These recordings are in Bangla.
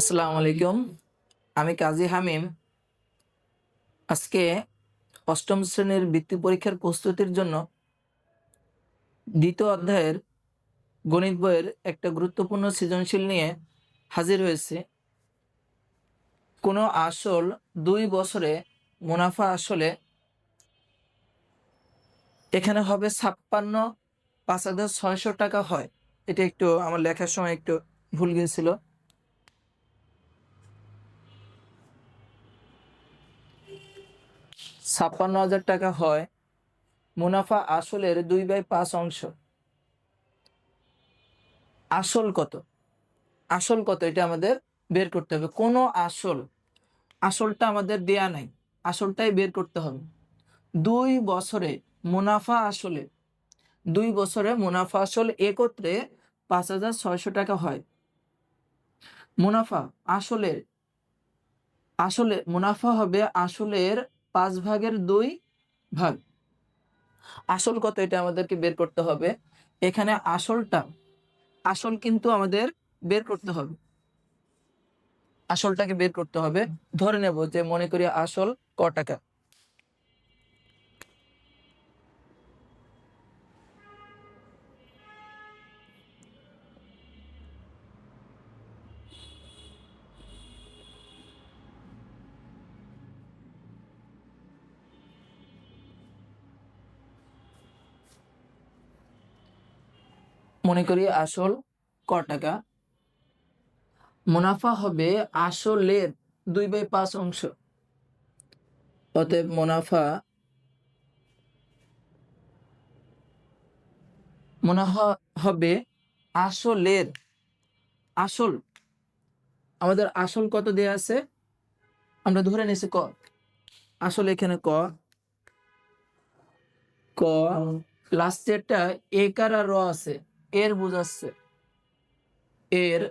আসসালামু আলাইকুম। আমি কাজী হামিম। আজকে অষ্টম শ্রেণীর বৃত্তি পরীক্ষার প্রস্তুতির জন্য দ্বিতীয় অধ্যায়ের গণিত বইয়ের একটা গুরুত্বপূর্ণ সৃজনশীল নিয়ে হাজির হয়েছি। কোনো আসল 2 বছরে মুনাফা আসলে এখানে হবে ৫৬ টাকা হয়। এটা একটু আমার লেখার সময় একটু ভুল গিয়েছিল। ৫৬,০০০ টাকা হয়। মুনাফা আসলের 2/5 অংশ। আসল কত? আসল কত এটা আমাদের বের করতে হবে। কোনো আসলটা আমাদের দেয়া নাই, আসলটাই বের করতে হবে। 2 বছরে মুনাফা আসল একত্রে ৫,৬০০ টাকা হয়। মুনাফা আসলে মুনাফা হবে আসলের 5/2 ভাগ। আসল কত এটা আমাদেরকে বের করতে হবে। এখানে আসল কিন্তু আমাদের বের করতে হবে। আসলটাকে বের করতে হবে। ধরে নেব যে মনে করি আসল ক টাকা। মনে করি আসল ক টাকা। মুনাফা হবে আসলের 2/5 অংশ। অতএব মুনাফা হবে আসল আমাদের আসল কত দেয়া আছে আমরা ধরে নিছি ক। আসলে এখানে ক লাস্টেরটা একার আর র আছে, এর বোঝাচ্ছে এর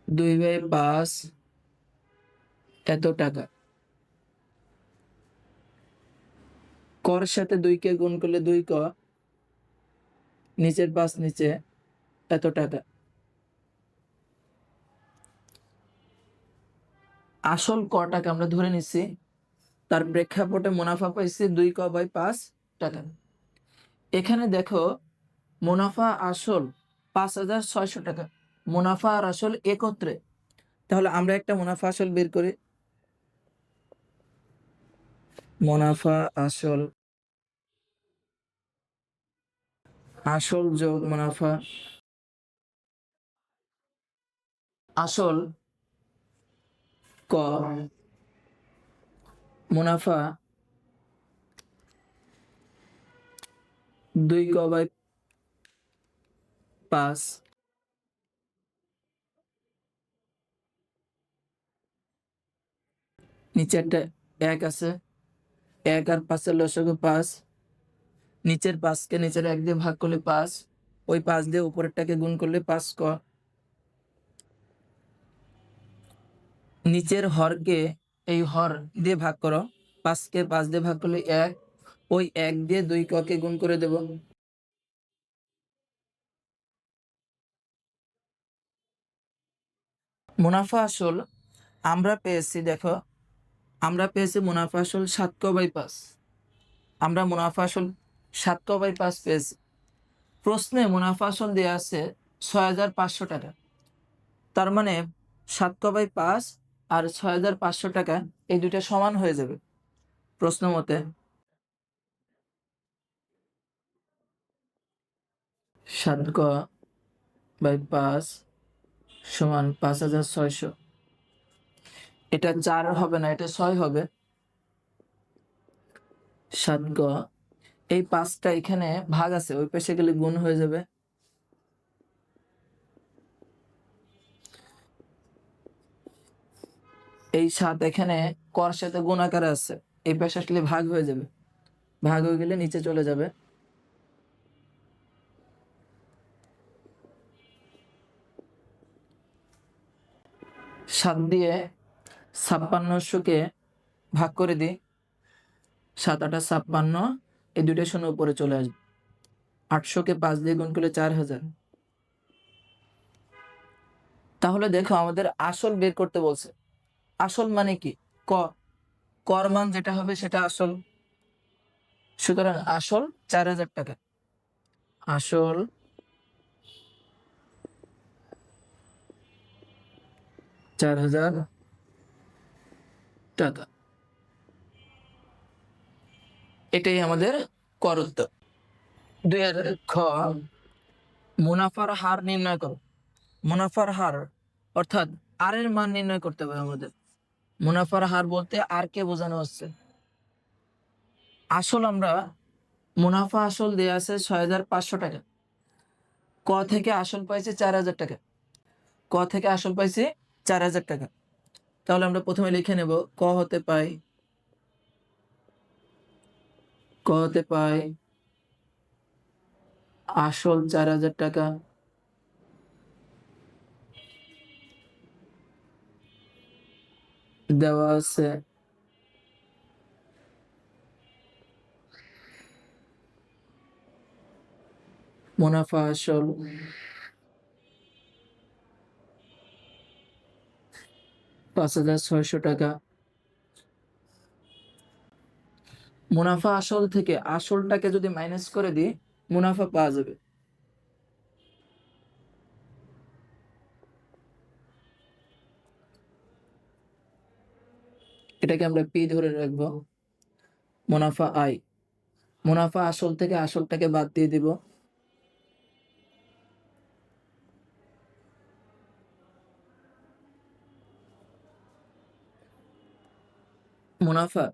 2/5 এত টাকা। কর সাথে 2 কে গুণ করলে 2 ক, নিচের 5 নিচে এত টাকা। আসল ক টাকা আমরা ধরে নিছি, তার প্রেক্ষাপটে মুনাফা পাইছি 2 ক/5 টাকা। এখানে দেখো মুনাফা আসল ৫,৬০০ টাকা, মুনাফা আর আসল একত্রে। তাহলে আমরা একটা মুনাফা আসল বের করি। মুনাফা আসল যোগ মুনাফা। আসল ক মুনাফা 2 ক/5, নিচে একটা 1 আছে, 1 আর 5 লসাগু 5, নিচের 5 কে নিচের 1 দিয়ে ভাগ করলে 5, ওই 5 দিয়ে উপরেরটাকে গুণ করলে 5 ক। নিচের হরকে এই হর দিয়ে ভাগ করো, 5 কে 5 দিয়ে ভাগ করলে 1, ওই 1 দিয়ে 2 ক কে গুণ করে দেব। মুনাফা আসল আমরা পেয়েছি, দেখো আমরা পেয়েছি মুনাফা আসল 7 ক/5। আমরা মুনাফা আসল 7 ক/5 পেয়েছি। প্রশ্নে মুনাফা আসল দেওয়া আছে 6,500 টাকা। তার মানে 7 ক/5 আর 6,500 টাকা এই দুইটা সমান হয়ে যাবে প্রশ্ন মতে। 7 ক/5 সমান 5,600। এটা 4 হবে না, এটা 6 হবে। 7 ক, এই 5টা এখানে ভাগ আছে, ওই পাশে গেলে গুণ হয়ে যাবে। এই 7 এখানে কর সাথে গুণ আকারে আছে, এই পাশে আসলে ভাগ হয়ে যাবে, ভাগ হয়ে গেলে নিচে চলে যাবে। 7 দিয়ে 56কে ভাগ করে দিই, 7 × 8 = 56, এই দুইটা শূন্য উপরে চলে আসবে। 800কে 5 দিয়ে গুণ করলে 4,000। তাহলে দেখো আমাদের আসল বের করতে বলছে। আসল মানে কি? কর মান যেটা হবে সেটা আসল। সুতরাং আসল 4,000 টাকা। আসল 4,000 টাকা, এটাই আমাদের কর উত্তর। 2 খ, মুনাফার হার নির্ণয় করো। মুনাফার হার অর্থাৎ আর এর মান নির্ণয় করতে হবে আমাদের। মুনাফার হার বলতে আর কে বোঝানো হচ্ছে? আসল আমরা মুনাফা আসল দেয়া আছে 6,500 টাকা। ক থেকে আসল পাইছি 4,000 টাকা। ক থেকে আসল পাইছি 4,000 টাকা। তাহলে আমরা প্রথমে লিখে নেব ক হতে পাই, ক হতে পাই আসল 4,000 টাকা, দেওয়া আছে মুনাফা আসল 5,600 টাকা। মুনাফা আসল থেকে আসলটাকে যদি মাইনাস করে দিই মুনাফা পাওয়া যাবে। এটাকে আমরা পি ধরে রাখবো। মুনাফা আই, মুনাফা আসল থেকে আসলটাকে বাদ দিয়ে দিব। মুনাফা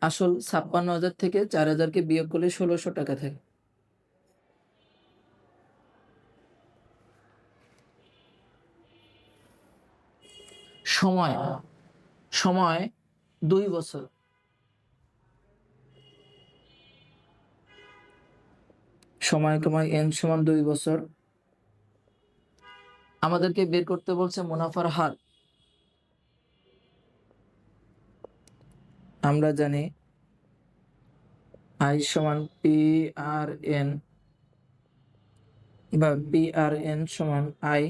আসল 56,000 থেকে 4,000-কে বিয়োগ করলে 1,600 টাকা থাকে। সময়, সময় 2 বছর। সময় কমায় n সমান 2 বছর। আমাদেরকে বের করতে বলছে মুনাফার হার। আমরা জানি আই সমান পি আর এন, বা পি আর এন সমান আই,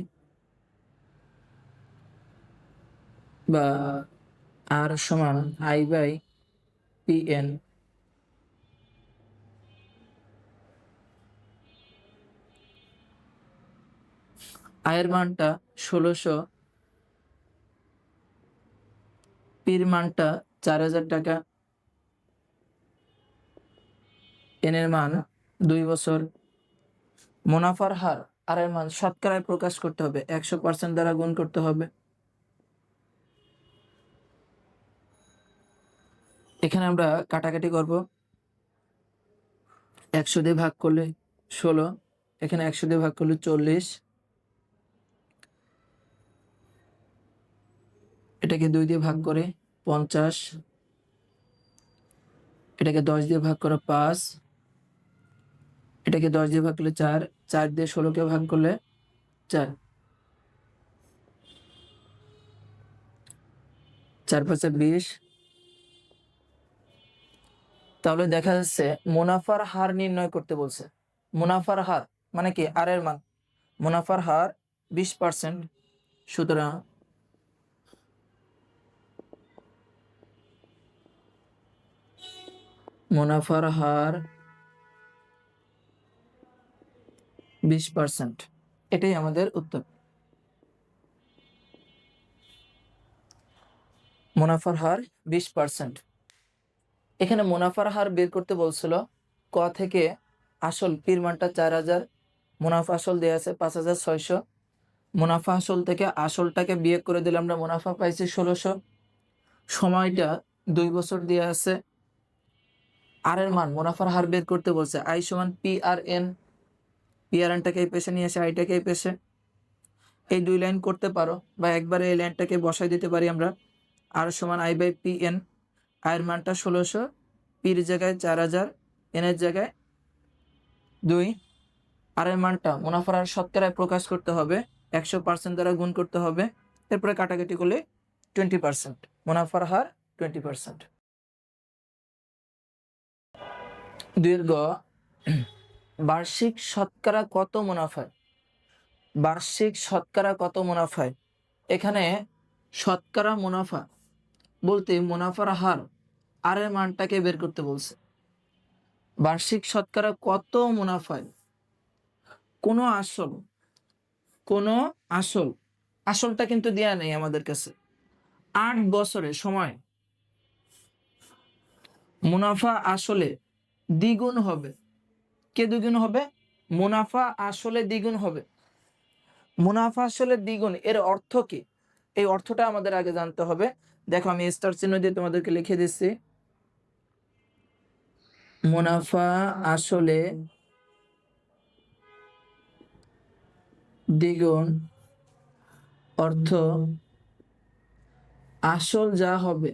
বা আর সমান আই বাই পি এন। আয়ের মানটা 1,600, পির মানটা 4,000 টাকা, এন এর মান 2 বছর। মুনাফার হার আর এর মান শতকরায় প্রকাশ করতে হবে, 100% দ্বারা গুণ করতে হবে। এখানে আমরা কাটাকাটি করব। 100 দিয়ে ভাগ করলে 16, এখানে 100 দিয়ে ভাগ করলে 40, এটাকে 2 দিয়ে ভাগ করে 50, এটাকে 10 দিয়ে ভাগ করে 5, এটাকে 10 দিয়ে ভাগ করলে 4, 4 দিয়ে 16-কে ভাগ করলে 4, 4 5 20। তাহলে দেখা যাচ্ছে মুনাফার হার নির্ণয় করতে বলছে। মুনাফার হার মানে কি? আর এর মান। মুনাফার হার 20%। সুতরাং মুনাফার হার 20%, এটাই আমাদের উত্তর। মুনাফার হার 20%। এখানে মুনাফার হার বের করতে বলছিল ক থেকে আসল, পির মানটা 4,000, মুনাফা আসল দেওয়া আছে 5,600। মুনাফা আসল থেকে আসলটাকে বিয়োগ করে দিলে আমরা মুনাফা পাইছি 1,600। সময়টা 2 বছর দেওয়া আছে। আর এর মান, মুনাফার হার বের করতে বলছে আই সমান P R N. P R এনটাকে এই পেশে নিয়ে আসে, আইটাকে এই পেশে। এই 2 লাইন করতে পারো, বা একবারে এই লাইনটাকে বসাই দিতে পারি আমরা। আর সমান আই বাই পি এন। আয়ের মানটা 1,600, পির জায়গায় 4,000, এনের জায়গায় 2। আর এর মানটা মুনাফার হার শতকরায় প্রকাশ করতে হবে, 100% দ্বারা গুণ করতে হবে। এরপরে কাটাকাটি করলে 20%। মুনাফার হার 20%। দীর্ঘ বার্ষিক শতকরা কত মুনাফা? বার্ষিক শতকরা কত মুনাফায়? এখানে শতকরা মুনাফা বলতে মুনাফার হার আর এর মানটাকে বের করতে বলছে। বার্ষিক শতকরা কত মুনাফায়? কোনো আসল কোনো আসল আসলটা কিন্তু দেয়া নেই আমাদের কাছে। 8 বছরের সময় মুনাফা আসলে দ্বিগুণ হবে। কে দ্বিগুণ হবে? মুনাফা আসলে দ্বিগুণ হবে। মুনাফা আসলে দ্বিগুণ এর অর্থ কি? এই অর্থটা আমাদের আগে জানতে হবে। দেখো আমি স্টার চিহ্ন দিয়ে তোমাদেরকে লিখে দিচ্ছি। মুনাফা আসলে দ্বিগুণ অর্থ আসল যা হবে,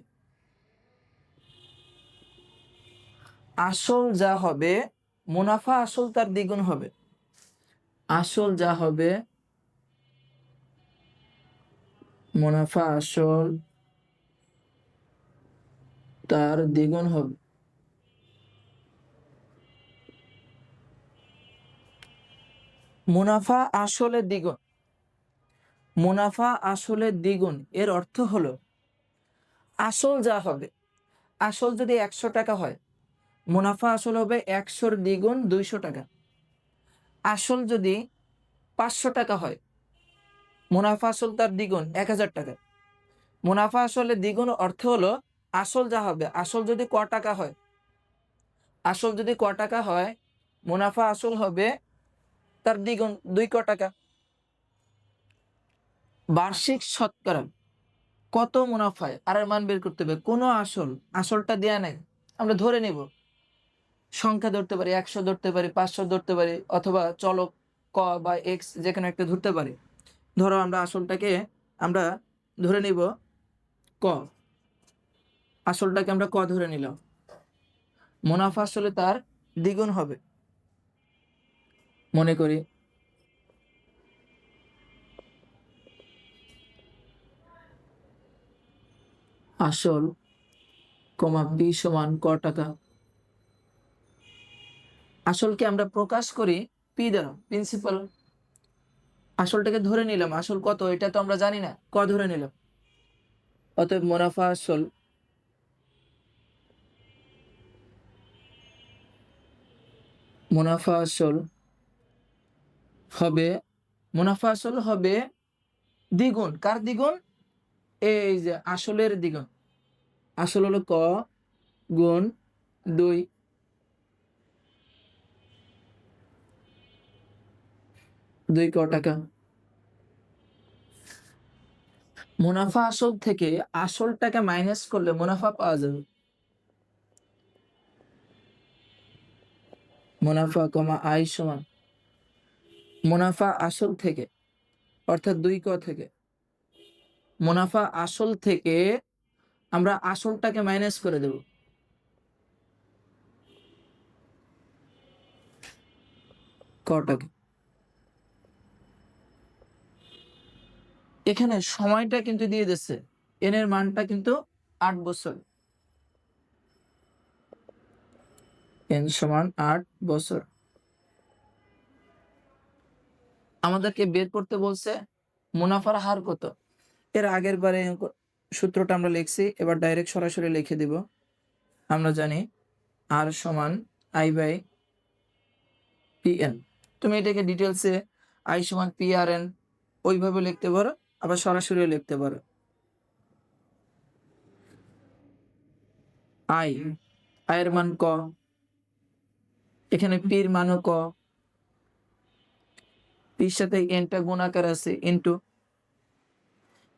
আসল যা হবে মুনাফা আসল তার দ্বিগুণ হবে। আসল যা হবে মুনাফা আসল তার দ্বিগুণ হবে। মুনাফা আসলে দ্বিগুণ, মুনাফা আসলে দ্বিগুণ এর অর্থ হলো আসল যা হবে, আসল যদি 100 টাকা হয় মুনাফা আসল হবে 100-র দ্বিগুণ 200 টাকা। আসল যদি 500 টাকা হয় মুনাফা আসল তার দ্বিগুণ 1000 টাকা। মুনাফা আসলে দ্বিগুণ অর্থ হলো আসল যা হবে, আসল যদি ক টাকা হয়, আসল যদি ক টাকা হয় মুনাফা আসল হবে তার দ্বিগুণ 2 ক টাকা। বার্ষিক শতকরা কত মুনাফায় আর এর মান বের করতে হবে। কোনো আসলটা দেয়া নাই, আমরা ধরে নিব। সংখ্যা ধরতে পারি, 100 ধরতে পারি, 500 ধরতে পারি, অথবা চলক ক বা এক্স যেখানে একটা ধরতে পারি। ধরো আমরা আসলটাকে আমরা ধরে নিব ক, আসলটাকে আমরা ক ধরে নিলাম। মুনাফা আসলে তার দ্বিগুণ হবে। মনে করি আসল কমা পি সমান ক টাকা। আসলকে আমরা প্রকাশ করি পি দ্বারা, প্রিন্সিপাল। আসলটাকে ধরে নিলাম, আসল কত এটা তো আমরা জানি না, ক ধরে নিলাম। অতএব মুনাফা আসল মুনাফা আসল হবে মুনাফা আসল হবে দ্বিগুণ। কার দ্বিগুণ? এই যে আসলের দ্বিগুণ। আসল হলো ক গুণ 2, 2 ক টাকা। মুনাফা আসল থেকে আসলটাকে মাইনাস করলে মুনাফা পাওয়া যাবে। মুনাফা কমা আই সমান মুনাফা আসল থেকে, অর্থাৎ 2 ক থেকে। মুনাফা আসল থেকে আমরা আসলটাকে মাইনাস করে দেব। ক টাকা। এখানে সময়টা কিন্তু দিয়ে দিচ্ছে, এন এর মানটা কিন্তু 8 বছর। এন সমান 8 বছর। আমাদেরকে বের করতে বলছে মুনাফার হার কত। এর আগের বারে সূত্রটা আমরা লিখছি, এবার ডাইরেক্ট সরাসরি লিখে দিব। আমরা জানি আর সমান আই বাই পি এন। তুমি এটাকে ডিটেলসে আই সমান পি আর এন ওইভাবে লিখতে পারো, আবার সরাসরিও লিখতে পারো। আয়ের মান ক, এখানে পির মানও ক, পির সাথে এনটা গুণ আকার আছে ইন্টু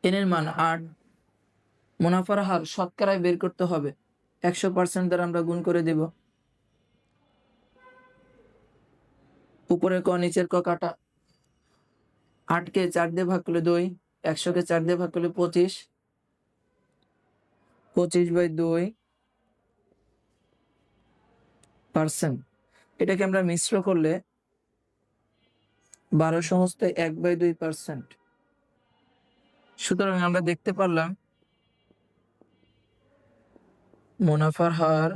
এন এর মান 8। মুনাফার হার শতকরায় বের করতে হবে, 100% দ্বারা আমরা গুণ করে দেব। উপরে ক নিচের ক কাটা। 8-কে 4 দিয়ে ভাগ করলে 2, 100-কে 4 দিয়ে ভাগ করলে 25, 25/2%। এটাকে আমরা মিশ্র করলে 12/1/2%। সুতরাং আমরা দেখতে পারলাম মুনাফার হার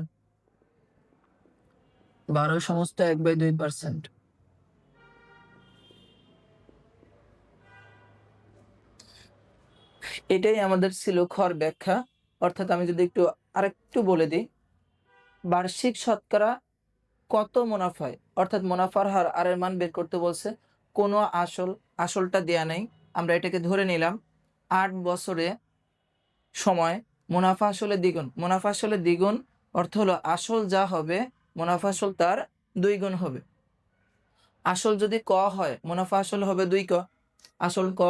12/1/2%। এটাই আমাদের ছিল খর ব্যাখ্যা। অর্থাৎ আমি যদি একটু আরেকটু বলে দিই, বার্ষিক শতকরা কত মুনাফায়, অর্থাৎ মুনাফার হার আর এর মান বের করতে বলছে। কোনো আসলটা দেয়া নেই, আমরা এটাকে ধরে নিলাম 8 বছরে সময় মুনাফা আসলে দ্বিগুণ। মুনাফা আসলে দ্বিগুণ অর্থ হলো আসল যা হবে মুনাফা আসল তার 2 গুণ হবে। আসল যদি ক হয় মুনাফা আসল হবে 2 ক, আসল ক,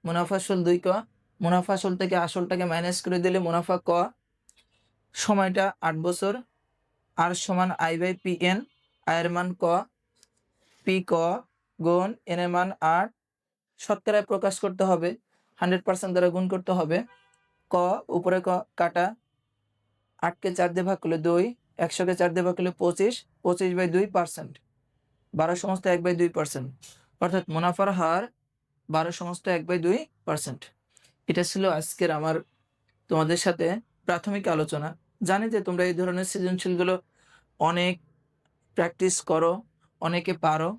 মুনাফা আসল 2 ক। মুনাফা আসল থেকে আসলটাকে মাইনাস করে দিলে মুনাফা ক, সময়টা 8 বছর, আর সমান আই বাই পি এন, আয়ের মান ক, পি ক গুণ এন এর মান 8, শতকরায় প্রকাশ করতে হবে, 100% দ্বারা গুণ করতে হবে। ক উপরে ক কাটা, 8কে 4 দিয়ে ভাগ করলে 2, 100কে 4 দিয়ে ভাগ করলে 25, 25/2%, 12/1/2%, অর্থাৎ মুনাফার হার 12/1/2%। এটা ছিল আজকের আমার তোমাদের সাথে প্রাথমিক আলোচনা। জানি যে তোমরা এই ধরনের সৃজনশীলগুলো অনেক প্র্যাকটিস করো, অনেকে পারো,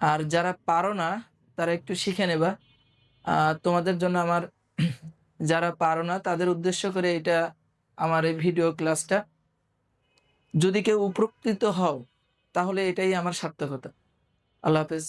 আর যারা পারো না তারা একটু শিখে নেবা। তোমাদের জন্য আমার যারা পারো না তাদের উদ্দেশ্য করে এটা আমার এই ভিডিও ক্লাসটা। যদি কেউ উপকৃত হও তাহলে এটাই আমার সার্থকতা। আল্লাহ হাফেজ।